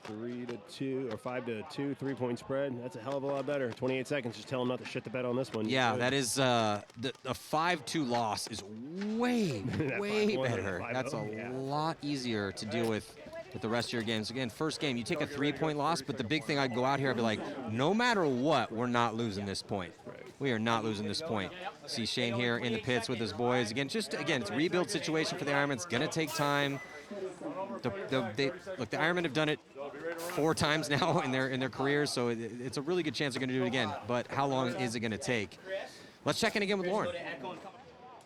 3-2 or 5-2, 3-point spread. That's a hell of a lot better. 28 seconds. Just tell them not to shit the bed on this one. Yeah, that is a 5-2 loss is way, way 5-1 better. 5-0, That's a yeah. lot easier to deal with the rest of your games. Again, first game, you take a 3-point loss, but the big thing, I'd go out here, I'd be like, no matter what, we're not losing this point. We are not losing this point. See Shane here in the pits with his boys. Again, it's a rebuild situation for the Ironmen. It's going to take time. Look, the Ironmen have done it 4 times now in their careers, so it's a really good chance they're going to do it again. But how long is it going to take? Let's check in again with Lauren.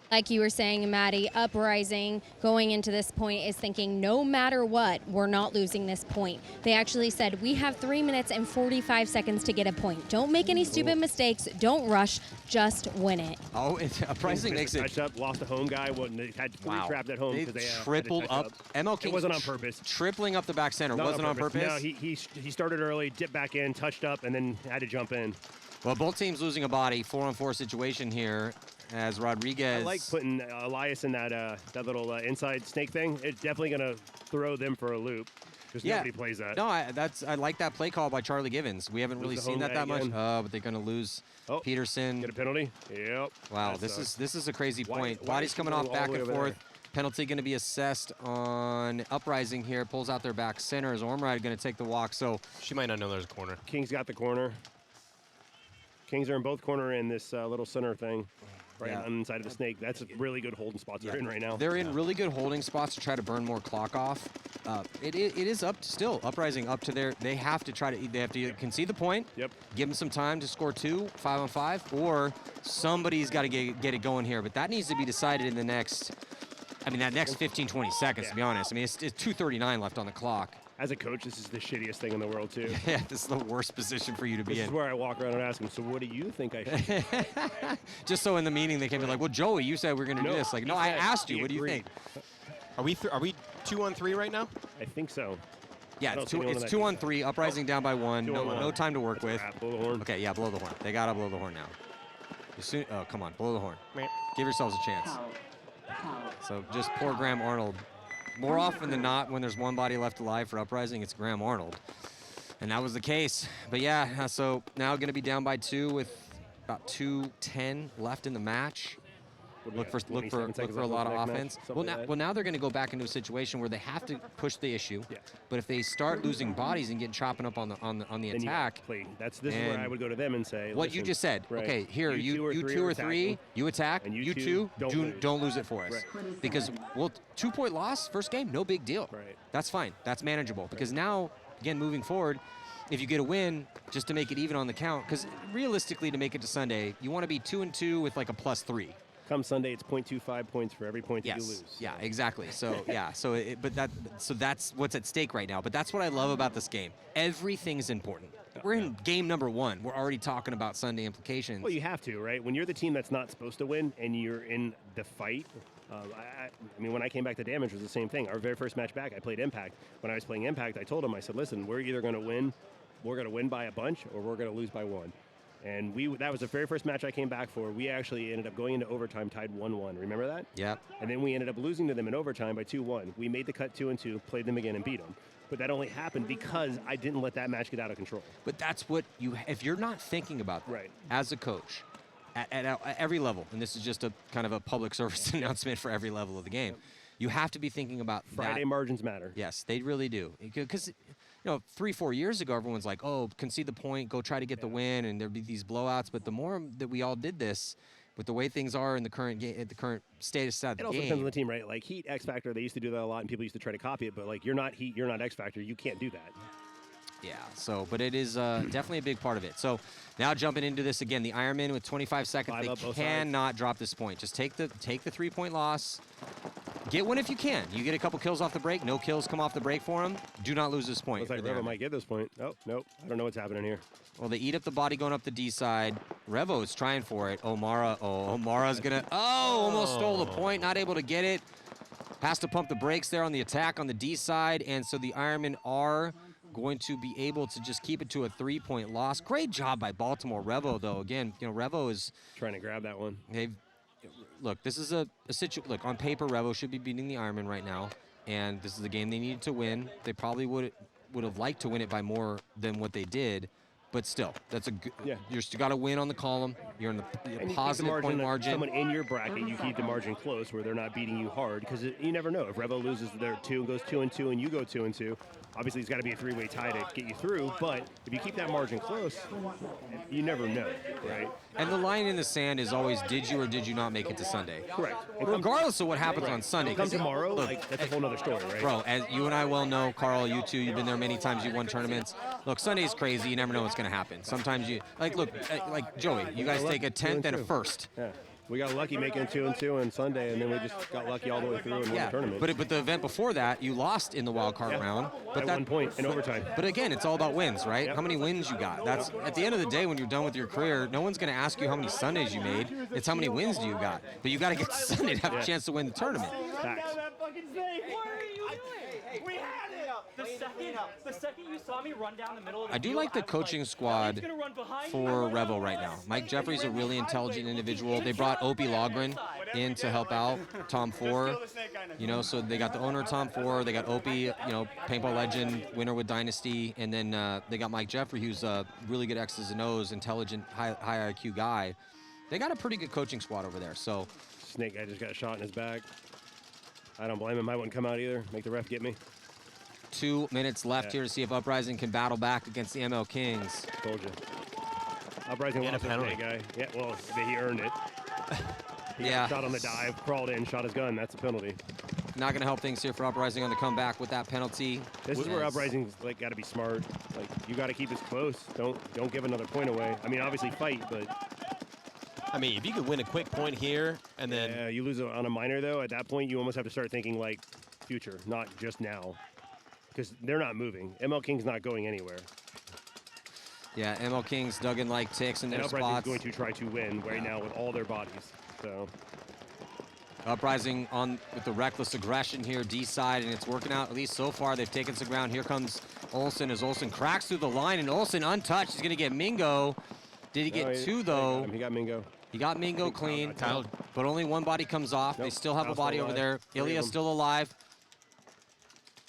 Like you were saying, Maddie, Uprising going into this point is thinking no matter what, we're not losing this point. They actually said, we have 3 minutes and 45 seconds to get a point. Don't make any stupid mistakes. Don't rush. Just win it. Oh, Uprising makes it. Touched up, lost a home guy. They had 3 trapped at home They because they tripled had to up. touch MLKings It wasn't on purpose. Tripling up the back center. Not Wasn't on purpose? No, he started early, dipped back in, touched up, and then had to jump in. Well, both teams losing a body. 4-on-4 situation here as Rodriguez. I like putting Elias in that little inside snake thing. It's definitely going to throw them for a loop because nobody plays that. No, I like that play call by Charlie Givens. We haven't really seen that much. But they're going to lose Peterson. Get a penalty. Yep. Wow, this is a crazy point. Body's coming off back and forth. Penalty going to be assessed on Uprising here. Pulls out their back center. Is Ormride going to take the walk? So she might not know there's a corner. Kings got the corner. Kings are in both corner in this little center thing. Right on the inside of the snake. That's a really good holding spots they're in right now. They're in really good holding spots to try to burn more clock off. It is up still. Uprising up to their. They have to try to. They have to concede the point. Yep. Give them some time to score 2, 5-on-5, or somebody's got to get it going here. But that needs to be decided in the next. I mean, that next 15, 20 seconds. To be honest. I mean, it's 2:39 left on the clock. As a coach, this is the shittiest thing in the world, too. Yeah, this is the worst position for you to be in. This is where I walk around and ask them, so what do you think I should do? Just so in the meeting they can be like, well, Joey, you said we're going to do this. Like, no, I asked you. What do you think? Are we 2-on-3 right now? I think so. Yeah, it's 2-on-3. Uprising down by 1. No time to work with. Blow the horn. Okay, yeah, blow the horn. They got to blow the horn now. Oh, come on, blow the horn. Give yourselves a chance. So just poor Graham Arnold. More often than not, when there's one body left alive for Uprising, it's Graham Arnold. And that was the case. But yeah, so now going to be down by 2 with about 2:10 left in the match. Look for a lot of offense. Well, now they're going to go back into a situation where they have to push the issue. Yeah. But if they start losing bodies and getting chopping up on the attack, this is where I would go to them and say, what you just said. Right. Okay, here you 2 or 3, you attack. And you 2 don't lose it for us. Right. Because 2-point loss first game, no big deal. Right. That's fine. That's manageable. Because now, again, moving forward, if you get a win, just to make it even on the count, because realistically, to make it to Sunday, you want to be 2-2 with like a +3. Come Sunday, it's 0.25 points for every point that you lose. Yeah, exactly. So yeah, so that's what's at stake right now. But that's what I love about this game. Everything's important. We're in game number 1. We're already talking about Sunday implications. Well, you have to, right? When you're the team that's not supposed to win and you're in the fight. I mean, when I came back to Damage, it was the same thing. Our very first match back, I played Impact. When I was playing Impact, I told them, I said, listen, we're either going to win, we're going to win by a bunch, or we're going to lose by 1. And that was the very first match I came back for. We actually ended up going into overtime tied 1-1. Remember that? Yeah. And then we ended up losing to them in overtime by 2-1. We made the cut 2-2, played them again, and beat them. But that only happened because I didn't let that match get out of control. But that's what if you're not thinking about that as a coach at every level, and this is just a kind of a public service announcement for every level of the game, you have to be thinking about Friday margins matter. Yes, they really do. Because 3-4 years ago, everyone's like, oh, concede the point, go try to get the win, and there'd be these blowouts. But the more that we all did this, with the way things are in the current game, at the current status of the game. It also depends on the team, right? Like Heat, X Factor, they used to do that a lot, and people used to try to copy it. But like, you're not Heat, you're not X Factor, you can't do that. Yeah. So, but it is definitely a big part of it. So now jumping into this again, the Ironmen with 25 seconds, they cannot drop this point. Just take the 3-point loss. Get one if you can. You get a couple kills off the break. No kills come off the break for him. Do not lose this point. Looks like Revo might get this point. Oh, nope. I don't know what's happening here. Well, they eat up the body going up the D side. Revo is trying for it. Omara. Oh, Omara's going to. Oh, almost stole the point. Not able to get it. Has to pump the brakes there on the attack on the D side. And so the Ironmen are going to be able to just keep it to a 3-point loss. Great job by Baltimore. Revo, though, again, Revo is trying to grab that one. Look, this is a situation. Look, on paper, Revo should be beating the Ironmen right now, and this is a game they needed to win. They probably would have liked to win it by more than what they did, but still, that's a good. Yeah. You still got to win on the column. You're in the positive point margin. Someone in your bracket, you keep the margin close where they're not beating you hard, because you never know if Revo loses their 2 and goes 2-2, and you go 2-2. Obviously, it's got to be a 3-way tie to get you through, but if you keep that margin close, you never know, right? And the line in the sand is always, did you or did you not make it to Sunday? Correct. Regardless of what happens on Sunday. Come tomorrow, look, that's a whole other story, right? Bro, as you and I well know, Carl, you too, you've been there many times, you've won tournaments. Look, Sunday's crazy, you never know what's going to happen. Sometimes you, like Joey, you guys take a 10th and a 1st. Yeah. We got lucky making 2-2 on Sunday, and then we just got lucky all the way through and won the tournament. But the event before that, you lost in the wild card round. But at 1 point in overtime. But again, it's all about wins, right? Yep. How many wins you got? That's at the end of the day when you're done with your career. No one's going to ask you how many Sundays you made. It's how many wins do you got. But you got to get to Sunday to have a chance to win the tournament. Facts. The second you saw me run down the middle of the I do like the coaching squad for Revo right now. Mike Jeffrey's a really intelligent individual. They brought Opie Logren in to help out Tom Four. So they got the owner Tom Four. They got Opie, paintball legend, winner with Dynasty, and then they got Mike Jeffrey, who's a really good X's and O's, intelligent, high IQ guy. They got a pretty good coaching squad over there. So Snake guy just got shot in his back. I don't blame him. I wouldn't come out either. Make the ref get me. 2 minutes left here to see if Uprising can battle back against the MLKings. Told you. Uprising lost a penalty guy. Yeah, well, he earned it. He shot on the dive, crawled in, shot his gun. That's a penalty. Not going to help things here for Uprising on the comeback with that penalty. This is where Uprising's got to be smart. You got to keep this close. Don't give another point away. I mean, obviously fight, but. I mean, if you could win a quick point here and then. Yeah, you lose on a minor though. At that point, you almost have to start thinking future, not just now. Because they're not moving. MLKings not going anywhere. Yeah, MLKings dug in like ticks in their spots. Uprising's going to try to win right now with all their bodies. So Uprising on with the reckless aggression here, D side, and it's working out at least so far. They've taken some ground. Here comes Olsen as Olsen cracks through the line, and Olsen untouched. He's going to get Mingo. Did he get 2 though? He got Mingo. He got Mingo clean, but only 1 body comes off. They still have a body over there. Ilya's still alive.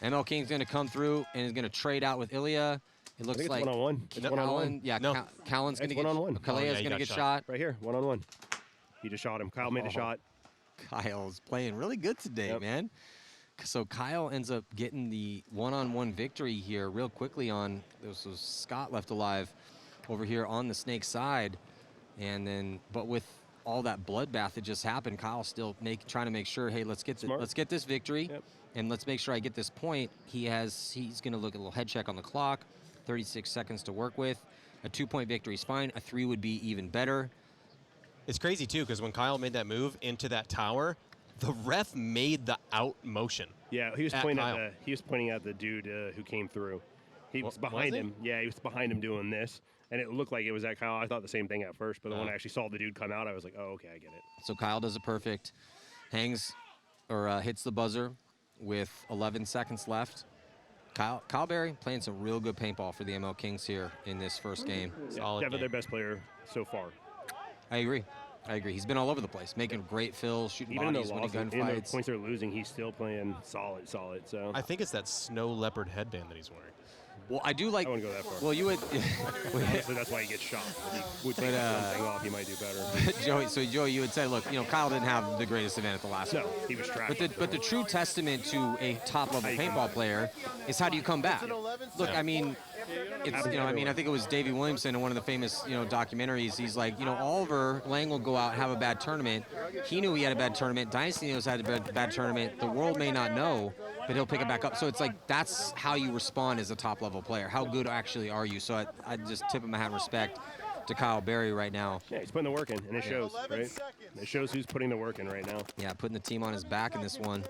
MLKing's going to come through and is going to trade out with Ilya. It looks like one-on-one. It's one-on-one. Yeah, no. Callan's going to get one-on-one. Kalea's going to get shot. Right here, one-on-one. He just shot him. Kyle made a shot. Kyle's playing really good today, man. So Kyle ends up getting the one-on-one victory here real quickly on, this was Scott left alive over here on the Snake side. And then, but with all that bloodbath that just happened, Kyle's still trying to make sure, hey, let's get this victory. Yep. And let's make sure I get this point. He's going to look at a little head check on the clock. 36 seconds to work with. A 2-point victory is fine. A 3 would be even better. It's crazy, too, because when Kyle made that move into that tower, the ref made the out motion. Yeah, he was pointing at the dude who came through. He was behind him. Yeah, he was behind him doing this. And it looked like it was at Kyle. I thought the same thing at first, but when I actually saw the dude come out, I was like, oh, okay, I get it. So Kyle does a perfect. Hits the buzzer with 11 seconds left. Kyle Berry playing some real good paintball for the MLKings here in this first game. Definitely their best player so far. I agree. He's been all over the place, making great fills, shooting bodies, winning gunfights. Even the points they're losing, he's still playing solid. So I think it's that snow leopard headband that he's wearing. Well, I do like. I wouldn't go that far. Well, you would. Honestly, that's why he gets shot. If he would take something off, he might do better. Joey, you would say, look, Kyle didn't have the greatest event at the last one. No, he was trash. But the true testament to a top-level paintball player is how do you come back? Look, I mean, I think it was Davey Williamson in one of the famous, documentaries. He's like, Oliver Lang will go out and have a bad tournament. He knew he had a bad tournament. Dynasty knows had a bad tournament. The world may not know, but he'll pick it back up. So it's like that's how you respond as a top-level player. How good actually are you? So I just tip him my hat in respect to Kyle Berry right now. Yeah, he's putting the work in, and it shows, right? It shows who's putting the work in right now. Yeah, putting the team on his back in this one.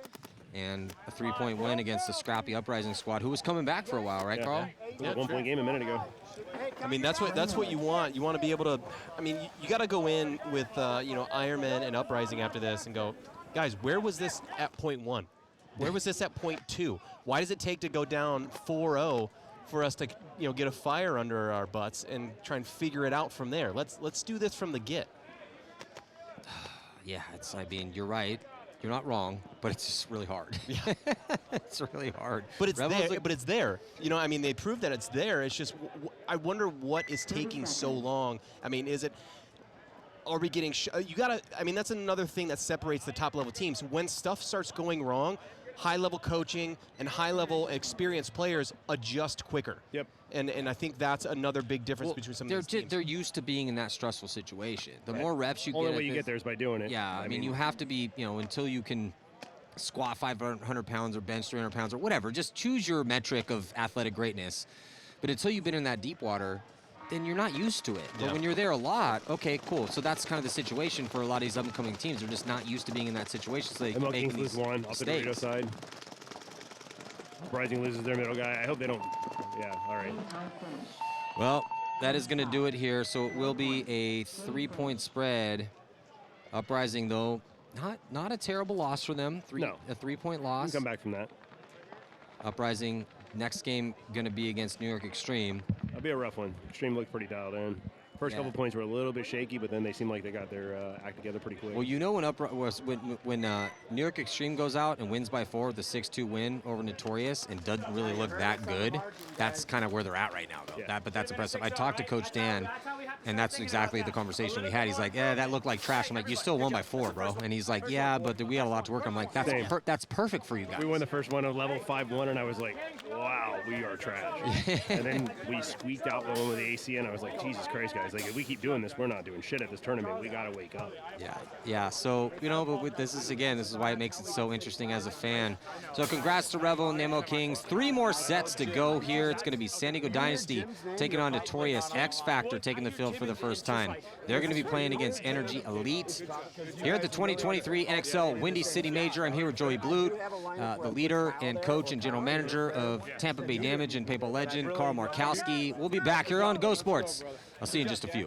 And a 3-point win against the scrappy Uprising squad, who was coming back for a while, right, Carl? It was a 1-point game a minute ago. I mean, that's what you want. You want to be able to. I mean, you got to go in with Ironmen and Uprising after this and go, guys, where was this at point 1? Where was this at point 2? Why does it take to go down 4-0 for us to get a fire under our butts and try and figure it out from there? Let's do this from the get. Yeah, I mean, you're right. You're not wrong, but it's just really hard. Yeah. It's really hard. But it's there. But it's there. I mean, they proved that it's there. It's just, I wonder what is taking so long. I mean, are we getting? You gotta. I mean, that's another thing that separates the top level teams. When stuff starts going wrong, high level coaching and high level experienced players adjust quicker. Yep. And I think that's another big difference between some of these teams. They're used to being in that stressful situation. The more reps you Only get, way you get there is by doing it. Yeah, I mean, you have to be, until you can squat 500 pounds or bench 300 pounds or whatever. Just choose your metric of athletic greatness. But until you've been in that deep water, then you're not used to it. But when you're there a lot, okay, cool. So that's kind of the situation for a lot of these up-and-coming teams. They're just not used to being in that situation. So they can make MLKings lose one off the Dorito side. Uprising loses their middle guy. I hope they don't. Yeah, all right. Well, that is going to do it here. So it will be a 3-point spread. Uprising, though, not a terrible loss for them. A 3-point loss. Come back from that. Uprising, next game going to be against New York Extreme. That'll be a rough one. Extreme looked pretty dialed in. First couple points were a little bit shaky, but then they seemed like they got their act together pretty quick. Well, when New York Extreme goes out and wins by 4 with a 6-2 win over Notorious and doesn't really look that good, that's kind of where they're at right now, though. Yeah. But that's impressive. I talked to Coach Dan, and that's exactly the conversation we had. He's like, yeah, that looked like trash. I'm like, you still won by 4, bro. And he's like, yeah, but we had a lot to work on. I'm like, that's perfect for you guys. We won the first one of level 5-1, and I was like, wow, we are trash. And then we squeaked out the one with the ACN. I was like, Jesus Christ, guys. Like, if we keep doing this, we're not doing shit at this tournament. We got to wake up. Yeah. So, but this is why it makes it so interesting as a fan. So congrats to Revo and the MLKings. 3 more sets to go here. It's going to be San Diego Dynasty taking on Notorious. X Factor taking the field for the first time. They're going to be playing against Energy Elite. Here at the 2023 NXL Windy City Major, I'm here with Joey Blute, the leader and coach and general manager of Tampa Bay Damage and Paintball legend, Carl Markowski. We'll be back here on Go Sports. I'll see you in just a few.